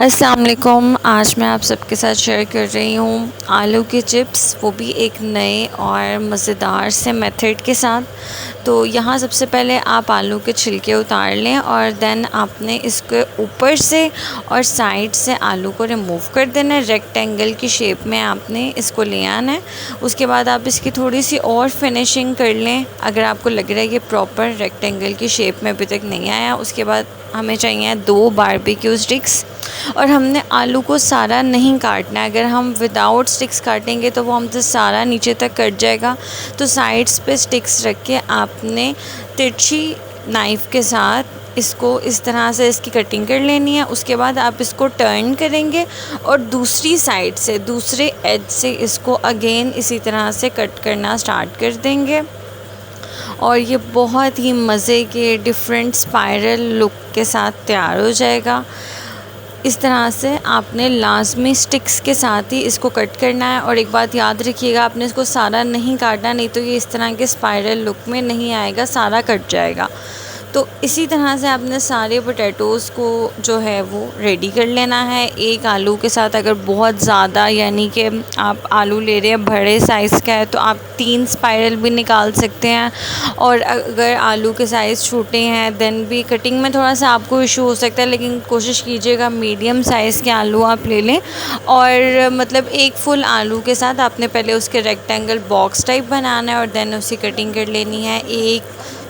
अस्सलाम वालेकुम। आज मैं आप सबके साथ शेयर कर रही हूँ आलू के चिप्स, वो भी एक नए और मज़ेदार से मेथड के साथ। तो यहाँ सबसे पहले आप आलू के छिलके उतार लें और देन आपने इसके ऊपर से और साइड से आलू को रिमूव कर देना है। रेक्टेंगल की शेप में आपने इसको ले आना है। उसके बाद आप इसकी थोड़ी सी और फिनिशिंग कर लें। अगर आपको लग रहा है कि प्रॉपर रेक्टेंगल की शेप में अभी तक नहीं आया, उसके बाद हमें चाहिए 2 बारबेक्यू स्टिक्स। और हमने आलू को सारा नहीं काटना है। अगर हम विदाउट स्टिक्स काटेंगे तो वो हमसे सारा नीचे तक कट जाएगा। तो साइड्स पे स्टिक्स रख के आपने तिरछी नाइफ़ के साथ इसको इस तरह से इसकी कटिंग कर लेनी है। उसके बाद आप इसको टर्न करेंगे और दूसरी साइड से, दूसरे एज से इसको अगेन इसी तरह से कट करना स्टार्ट कर देंगे। और ये बहुत ही मज़े के डिफरेंट स्पाइरल लुक के साथ तैयार हो जाएगा। इस तरह से आपने लाजमी स्टिक्स के साथ ही इसको कट करना है। और एक बात याद रखिएगा, आपने इसको सारा नहीं काटना, नहीं तो ये इस तरह के स्पाइरल लुक में नहीं आएगा, सारा कट जाएगा। तो इसी तरह से आपने सारे पोटैटोज़ को जो है वो रेडी कर लेना है। एक आलू के साथ अगर बहुत ज़्यादा, यानी कि आप आलू ले रहे हैं बड़े साइज़ का है, तो आप 3 स्पाइरल भी निकाल सकते हैं। और अगर आलू के साइज़ छोटे हैं देन भी कटिंग में थोड़ा सा आपको इशू हो सकता है, लेकिन कोशिश कीजिएगा मीडियम साइज़ के आलू आप ले लें। और मतलब एक फुल आलू के साथ आपने पहले उसके रेक्टेंगल बॉक्स टाइप बनाना है और देन उसकी कटिंग कर लेनी है। 1,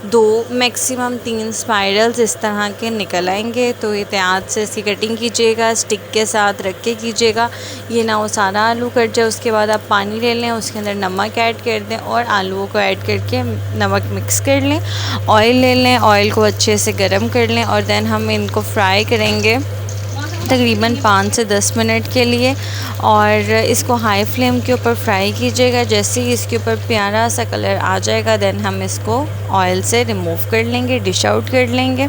2 मैक्सिमम 3 स्पाइरल्स इस तरह के निकल आएंगे। तो एहतियात से इसकी कटिंग कीजिएगा, स्टिक के साथ रख के कीजिएगा, ये ना वो सारा आलू कट जाए। उसके बाद आप पानी ले लें, उसके अंदर नमक ऐड कर दें और आलूओं को ऐड करके नमक मिक्स कर लें। ऑयल ले लें, ऑयल को अच्छे से गर्म कर लें और देन हम इनको फ्राई करेंगे तकरीबन 5 से 10 मिनट के लिए। और इसको हाई फ्लेम के ऊपर फ्राई कीजिएगा। जैसे ही इसके ऊपर प्यारा सा कलर आ जाएगा देन हम इसको ऑयल से रिमूव कर लेंगे, डिश आउट कर लेंगे।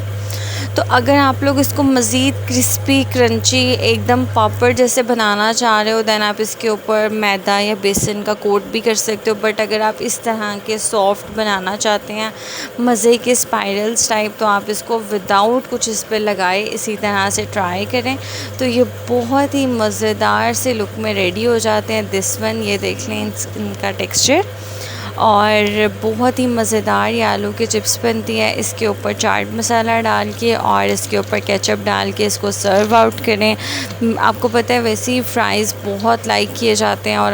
तो अगर आप लोग इसको मज़ीद क्रिस्पी क्रंची एकदम पापड़ जैसे बनाना चाह रहे हो देन आप इसके ऊपर मैदा या बेसन का कोट भी कर सकते हो। बट अगर आप इस तरह के सॉफ्ट बनाना चाहते हैं मज़े के स्पाइरल्स टाइप, तो आप इसको विदाउट कुछ इस पर लगाए इसी तरह से ट्राई करें। तो ये बहुत ही मज़ेदार से लुक में रेडी हो जाते हैं। दिस वन, ये देख लें इनका टेक्सचर, और बहुत ही मज़ेदार ये आलू की चिप्स बनती है। इसके ऊपर चाट मसाला डाल के और इसके ऊपर केचप डाल के इसको सर्व आउट करें। आपको पता है वैसे ही फ़्राइज़ बहुत लाइक किए जाते हैं, और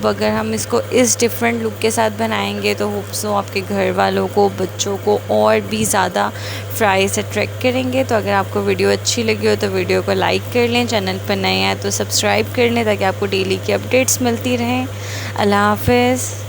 अगर हम इसको इस डिफरेंट लुक के साथ बनाएंगे तो होप सो आपके घर वालों को, बच्चों को और भी ज़्यादा फ़्राइज़ अट्रैक्ट करेंगे। तो अगर आपको वीडियो अच्छी लगी हो तो वीडियो को लाइक कर लें, चैनल पर नए हैं तो सब्सक्राइब कर लें ताकि आपको डेली की अपडेट्स मिलती रहें। अल्लाह हाफ़िज़।